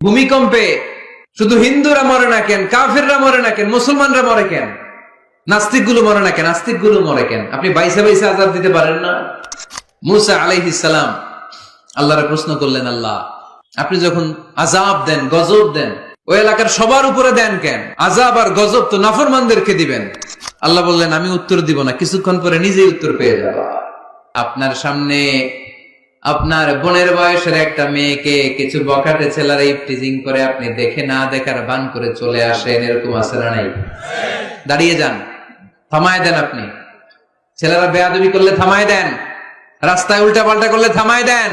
ভূমিকম্পে শুধু হিন্দুরা মরে না কেন, কাফিররা মরে না কেন, মুসলমানরা মরে কেন, নাস্তিক গুলো মরে না কেন, আস্তিক গুলো মরে কেন? আপনি বাইসে বাইসে আযাব দিতে পারেন না? মুসা আলাইহিস সালাম আল্লাহরে প্রশ্ন করলেন, আল্লাহ আপনি যখন আযাব দেন, গজব দেন, ওই এলাকার সবার উপরে দেন কেন? আযাব আর গজব তো নাফরমানদেরকে দিবেন। আল্লাহ বললেন, আমি উত্তর দিব না, কিছুক্ষণ পরে নিজেই উত্তর পেয়ে যাব। আপনার সামনে আপনার বোনের বয়সের একটা মেয়েকে কিছু বখাটে ছেলেরা ইফটিজিং করে আপনি দেখে না দেখার বান করে চলে আসেন, এরকম আছে না নাই? দাঁড়িয়ে যান, থামায় দেন। আপনি ছেলেরা বেয়াদবি করলে থামায় দেন, রাস্তায় উল্টা পাল্টা করলে থামায় দেন,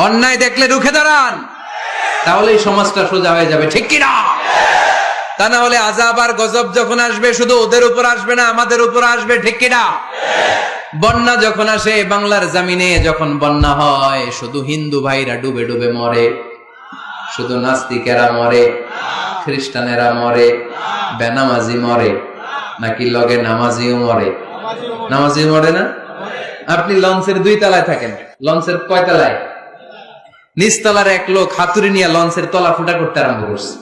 অন্যায় দেখলে রুখে দাঁড়ান, তাহলে এই সমাজটা সোজা হয়ে যাবে, ঠিক কিনা? তা না হলে আযাব আর গজব যখন আসবে শুধু ওদের উপর আসবে না, আমাদের উপর আসবে, ঠিক কিনা? বন্যা যখন আসে বাংলার জমিনে, যখন বন্যা হয় শুধু হিন্দু ভাইরা ডুবে ডুবে মরে, শুধু নাস্তিকেরা মরে, খ্রিস্টানেরা মরে, বেনামাজি মরে, নাকি লগে নামাজিও মরে? নামাজি মরে না? আপনি লঞ্চের 2 তলায় থাকেন, লঞ্চের কয় তলায়? নিচতলার এক লোক হাতুড়ি নিয়ে লঞ্চের তলা ফুটা করতে আরম্ভ করছে।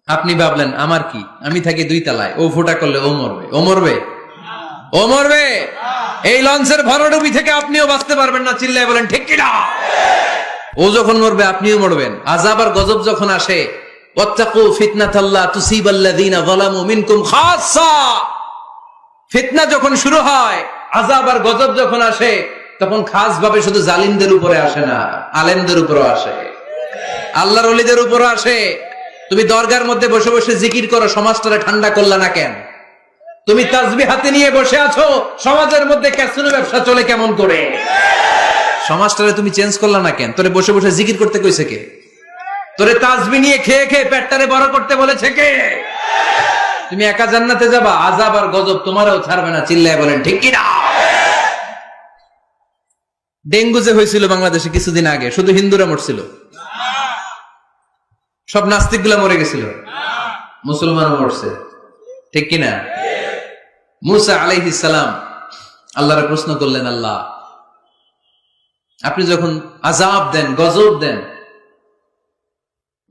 আপনি ভাবলেন আমার কি, আমি থাকি 2 তলায়, ও ফুটা করলে ও মরবে, ও মরবে, ও মরবে। এই লঞ্চের ভরাডুবি থেকে আপনিও বাঁচতে পারবেন না, চিল্লায় বলেন ঠিক কিনা? ও যখন মরবে আপনিও মরবেন। আযাব আর গজব যখন আসে, ওয়াত্তাকু ফিতনাতাল্লা তুসিবাল্লাযিনা যালামু মিনকুম খাসসা, ফিতনা যখন শুরু হয়, আযাব আর গজব যখন আসে, তখন খাস ভাবে শুধু জালিমদের উপরে আসে না, আলেমদের উপরও আসে, আল্লাহর ওলিদের উপরও আসে। তুমি দরগার মধ্যে বসে বসে জিকির করো, সমাজটারে ঠান্ডা করলা না কেন? তুমি তাসবিহ হাতে নিয়ে বসে আছো, সমাজের মধ্যে ক্যাসিনো ব্যবসা চলে কেমন করে? সমাজটারে তুমি চেঞ্জ করলা না কেন? তোরে বসে বসে জিকির করতে কইছে কে? তোরে তাসবিহ নিয়ে খেয়ে খেয়ে পেটটারে বড় করতে বলেছে কে? তুমি একা জান্নাতে যাবা, আযাব আর গজব তোমারও ছাড়বে না, চিল্লায় বলেন ঠিক কি না? ডেঙ্গু যে হয়েছিল বাংলাদেশে কিছুদিন আগে, শুধু হিন্দুরা মরছিল? সব নাস্তিক গুলা মরে গেছিল? মুসলমানও মরছে, ঠিক কিনা? মুসা আলাইহিস সালাম আল্লাহরে প্রশ্ন করলেন, আল্লাহ আপনি যখন আযাব দেন, গজব দেন,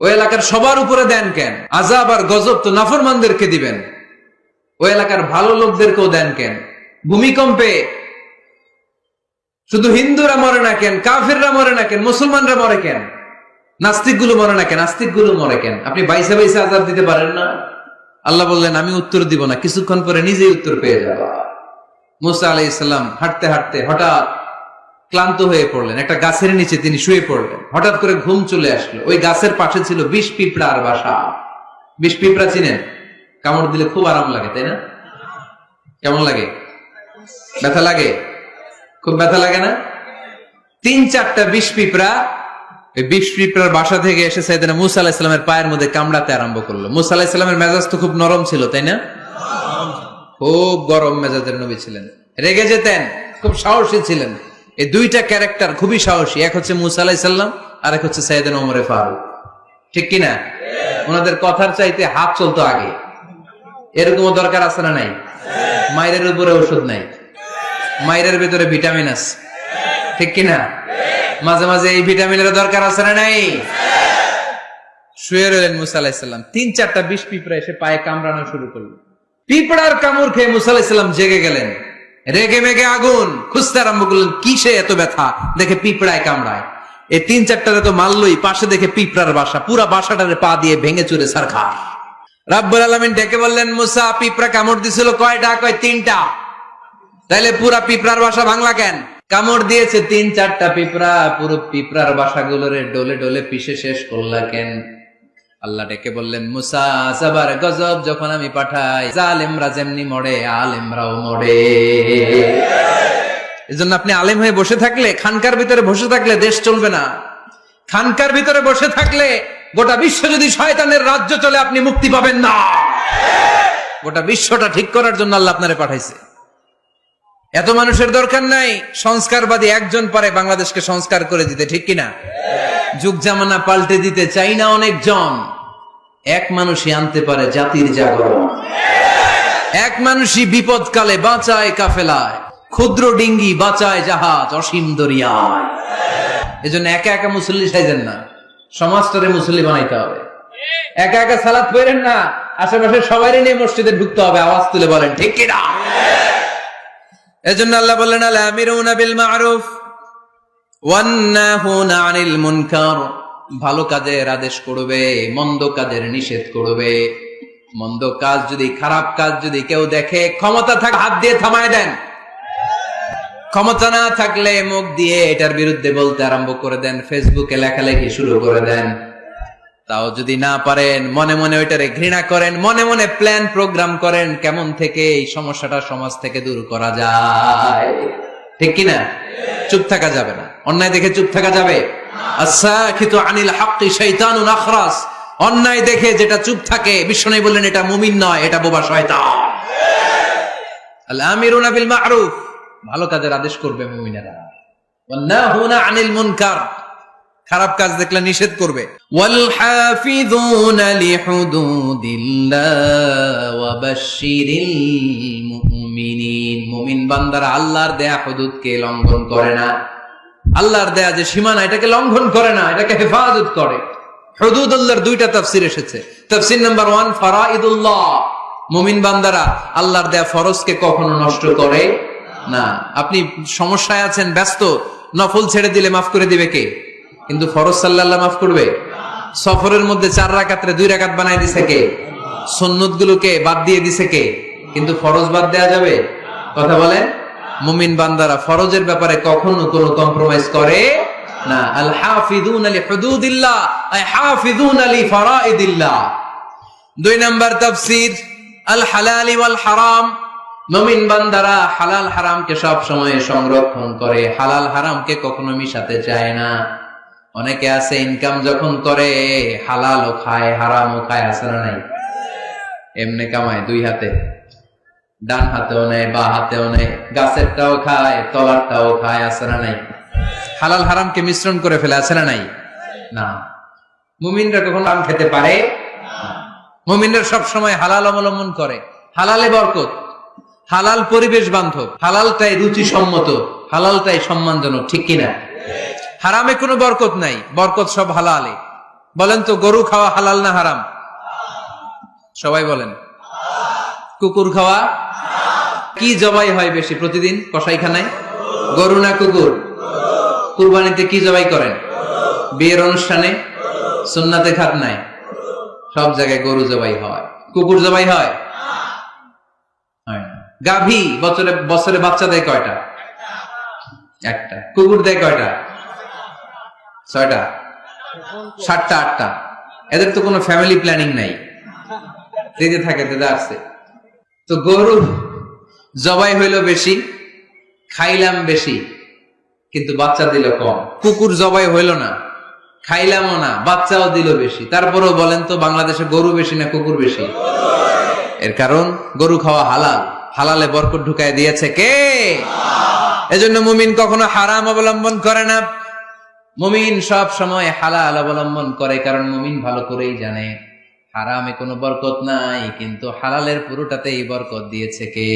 ওই এলাকার সবার উপরে দেন কেন? আযাব আর গজব তো নাফরমানদেরকে দিবেন, ওই এলাকার ভালো লোকদেরকেও দেন কেন? ভূমিকম্পে শুধু হিন্দুরা মরে না কেন, কাফিররা মরে না কেন, মুসলমানরা মরে কেন, নাস্তিক গুলো মরে না কেন, আস্তিক গুলো মরে কেন? আপনি বাইসে বাইসে আযাব দিতে পারেন না? আল্লাহ বললেন, আমি উত্তর দিব না, কিছুক্ষণ পরে নিজেই উত্তর পেয়ে যাব। মুসা আলাইহিস সালাম হাঁটতে হাঁটতে হঠাৎ ক্লান্ত হয়ে পড়লেন, একটা গাছের নিচে তিনি শুয়ে পড়লেন। হঠাৎ করে ঘুম চলে আসলো। ওই গাছের পাশে ছিল 20 পিঁপড়ার বাসা। 20 পিঁপড়া চিনেন? কামড় দিলে খুব আরাম লাগে, তাই না? কেমন লাগে? ব্যথা লাগে? খুব ব্যথা লাগে না? 3-4টা 20 পিঁপড়া ওই 20 পিঁপড়ার বাসা থেকে এসে সাইয়েদনা মুসা আলাইহিস সালামের পায়ের মধ্যে কামড়াতে আরম্ভ করলো। মুসা আলাইহিস সালামের মেজাজ তো খুব নরম ছিল, তাই না? খুব গরম মেজাজের নবী ছিলেন, রেগে যেতেন, খুব সাহসী ছিলেন। এই 2টা ক্যারেক্টার খুবই সাহসী, এক হচ্ছে মুসা আলাইহিস সালাম, আর এক হচ্ছে সাইয়েদনা ওমর ফারুক, ঠিক কিনা? ওনাদের কথার চাইতে হাত চলতো আগে। এরকমও দরকার আছে না নাই? মায়ের উপরে ওষুধ নাই, মায়ের ভিতরে ভিটামিন আছে, ঠিক কিনা? মাঝে মাঝে এই ভিটামিনের দরকার আছে না নাই? শুয়ে রইলেন মুসা আলাইহিস সালাম। 3-4টা 20 পিঁপড়া এসে পায়ে কামড়ানো শুরু করলো। পিঁপড়ার কামড় খেয়ে মুসা আলাইহিস সালাম জেগে গেলেন, রেগে মেগে আগুন, খুঁজতে আরম্ভ করলেন কিসে এত ব্যথা, দেখে পিঁপড়ায় কামড়ায়। এই 3-4টারে তো মারলই, পাশে দেখে পিঁপড়ার বাসা, পুরা বাসাটারে পা দিয়ে ভেঙে চুরে ছারখার। রাব্বুল আলামিন ডেকে বললেন, মুসা পিঁপড়া কামড় দিছিল কয়টা? কয় 3টা। তাইলে পুরা পিঁপড়ার বাসা ভাঙলা কেন? কামড় দিয়েছে 3-4টা পিঁপড়া, পুরো পিঁপড়ার বাসাগুলোরে ডলে ডলে পিষে শেষ করলা কেন? আল্লাহ ডেকে বললেন, মুসা আযাব গজব যখন আমি পাঠাই, জালেমরা যেমনি মরে, আলেমরাও মরে। এজন্য আপনি আলেম হয়ে বসে থাকলে, খানকার ভিতরে বসে থাকলে দেশ চলবে না। খানকার ভিতরে বসে থাকলে গোটা বিশ্ব যদি শয়তানের রাজ্য চলে, আপনি মুক্তি পাবেন না। গোটা বিশ্বটা ঠিক করার জন্য আল্লাহ আপনারে পাঠাইছে। এত মানুষের দরকার নাই, সংস্কারবাদী একজন পারে বাংলাদেশকে সংস্কার করে দিতে, ঠিক কিনা? যুগ জামানা পাল্টে দিতে চাই না অনেকজন, এক মানুষই আনতে পারে জাতির জাগরণ। এক মানুষই বিপদকালে বাঁচায় কাফেলায়, ক্ষুদ্র ডিঙ্গি বাঁচায় জাহাজ অসীম দরিয়ায়। এজন্য একা একা মুসল্লি সাইজেন না, সমাজটারে মুসল্লি বানাইতে হবে। একা একা সালাত পড়েন না, আশেপাশে সবারই নিয়ে মসজিদে ঢুকতে হবে। আওয়াজ তুলে বলেন ঠিক কিনা? এজন্য আল্লাহ বললেন আল আমিরুনা বিল মারুফ ওয়ান নাহুনা আনিল মুনকার, ভালো কাজের আদেশ করবে, মন্দ কাজের নিষেধ করবে। মন্দ কাজ যদি, খারাপ কাজ যদি কেউ দেখে, ক্ষমতা থাকে হাত দিয়ে থামায় দেন। ক্ষমতা না থাকলে মুখ দিয়ে এটার বিরুদ্ধে বলতে আরম্ভ করে দেন, ফেসবুকে লেখালেখি শুরু করে দেন। তাও যদি না পারেন, মনে মনে ওইটারে ঘৃণা করেন, মনে মনে প্ল্যান প্রোগ্রাম করেন কেমন থেকে এই সমস্যাটা সমাজ থেকে দূর করা যায়। ঠিক কিনা? চুপ থাকা যাবে না, অন্যায় দেখে চুপ থাকা যাবে? আস-সাকিতু আনিল হাক্কি শাইতানুন আখরাস, অন্যায় দেখে যেটা চুপ থাকে, বিশ্বনবী বললেন এটা মুমিন নয়, এটা বোবা শয়তান। আল আমিরুনা বিল মারুফ, ভালো কাজের আদেশ করবে মুমিনেরা, ওয়ান নাহুনা আনিল মুনকার, খারাপ কাজ দেখলে নিষেধ করবে। ওয়াল হাফিযুনা লিহুদুদিল্লাহ ওয়া বাশশিরিল মুমিনিন, মুমিন বান্দারা আল্লাহর দেয়া হুদুদকে লঙ্ঘন করে না। আল্লাহর দেয়া যে সীমানা, এটাকে লঙ্ঘন করে না, এটাকে হেফাজত করে। হুদুদুল্লাহর দুইটা তাফসীর এসেছে। তাফসীর নাম্বার 1 ফারাইদুল্লাহ, মুমিন বান্দারা আল্লাহর দেয়া ফরজকে কখনো নষ্ট করে না। আপনি সমস্যায় আছেন, ব্যস্ত, নফল ছেড়ে দিলে মাফ করে দিবে কে? কিন্তু ফরজ সাল্লাল্লাহ মাফ করবে? সফরের মধ্যে 4 রাকাতে 2 রাকাত বানাই দিছে কে? সুন্নত গুলোকে বাদ দিয়ে দিছে কে? কিন্তু ফরজ বাদ দেয়া যাবে? কথা বলেন। মুমিন বান্দারা ফরজের ব্যাপারে কখনো কোনো কম্প্রোমাইজ করে না। আল হাফিযুনা লিহুদুদিল্লাহ আই হাফিযুনা লিফারাইদিল্লাহ। 2 নাম্বার তাফসীর আল হালালি ওয়াল হারাম, মুমিন বান্দারা হালাল হারামকে সব সময় সংরক্ষণ করে, হালাল হারামকে কখনো মিশাতে চায় না। অনেকে আছে ইনকাম যখন করে হালালও খায় হারামও খায়, আছে না নাই? এমনি কামায় 2 হাতে, ডান হাতেও নেয় বা হাতেও নেয়, গাছেরটাও খায় তলারটাও খায়, আছে না নাই? হালাল হারামকে মিশ্রণ করে ফেলে, আছে না নাই? না, মুমিনরা কখনো হারাম খেতে পারে না। মুমিনরা সব সময় হালাল অবলম্বন করে। হালালে বরকত, হালাল পরিবেশ বান্ধব, হালালটাই রুচি সম্মত, হালালটাই সম্মানজনক। ঠিক কিনা? হারামে কোনো বরকত নাই, বরকত সব হালালে। বলেন তো, গরু খাওয়া হালাল না হারাম? সবাই বলেন। কুকুর খাওয়া? কি জবাই হয় বেশি প্রতিদিন কসাইখানায়? গরু না কুকুর? কুরবানিতে কি জবাই করেন? বিয়ের অনুষ্ঠানে, সুন্নাতে খাতনায়, সব জায়গায় গরু জবাই হয়। কুকুর জবাই হয়? গাভী বছরে বাচ্চা দেয় কয়টা? একটা। কুকুর দেয় কয়টা? 6টা, 7টা, 8টা। এদের তো কোনো ফ্যামিলি প্ল্যানিং নাই, দিতে থাকে দিতে আসছে। তো গরু জবাই হইল বেশি, খাইলাম বেশি, কিন্তু বাচ্চা দিল কম। কুকুর জবাই হইল না, খাইলামও না, বাচ্চাও দিল বেশি। তারপরেও বলেন তো, বাংলাদেশে গরু বেশি না কুকুর বেশি? এর কারণ গরু খাওয়া হালাল, হালালে বরকত ঢুকায় দিয়েছে কে? এজন্য মুমিন কখনো হারাম অবলম্বন করে না, মুমিন সব সময় হালাল অবলম্বন করে। কারণ মুমিন ভালো করেই জানে হারামে কোনো বরকত নাই, কিন্তু হালালের পুরোটাতেই বরকত দিয়েছে কে?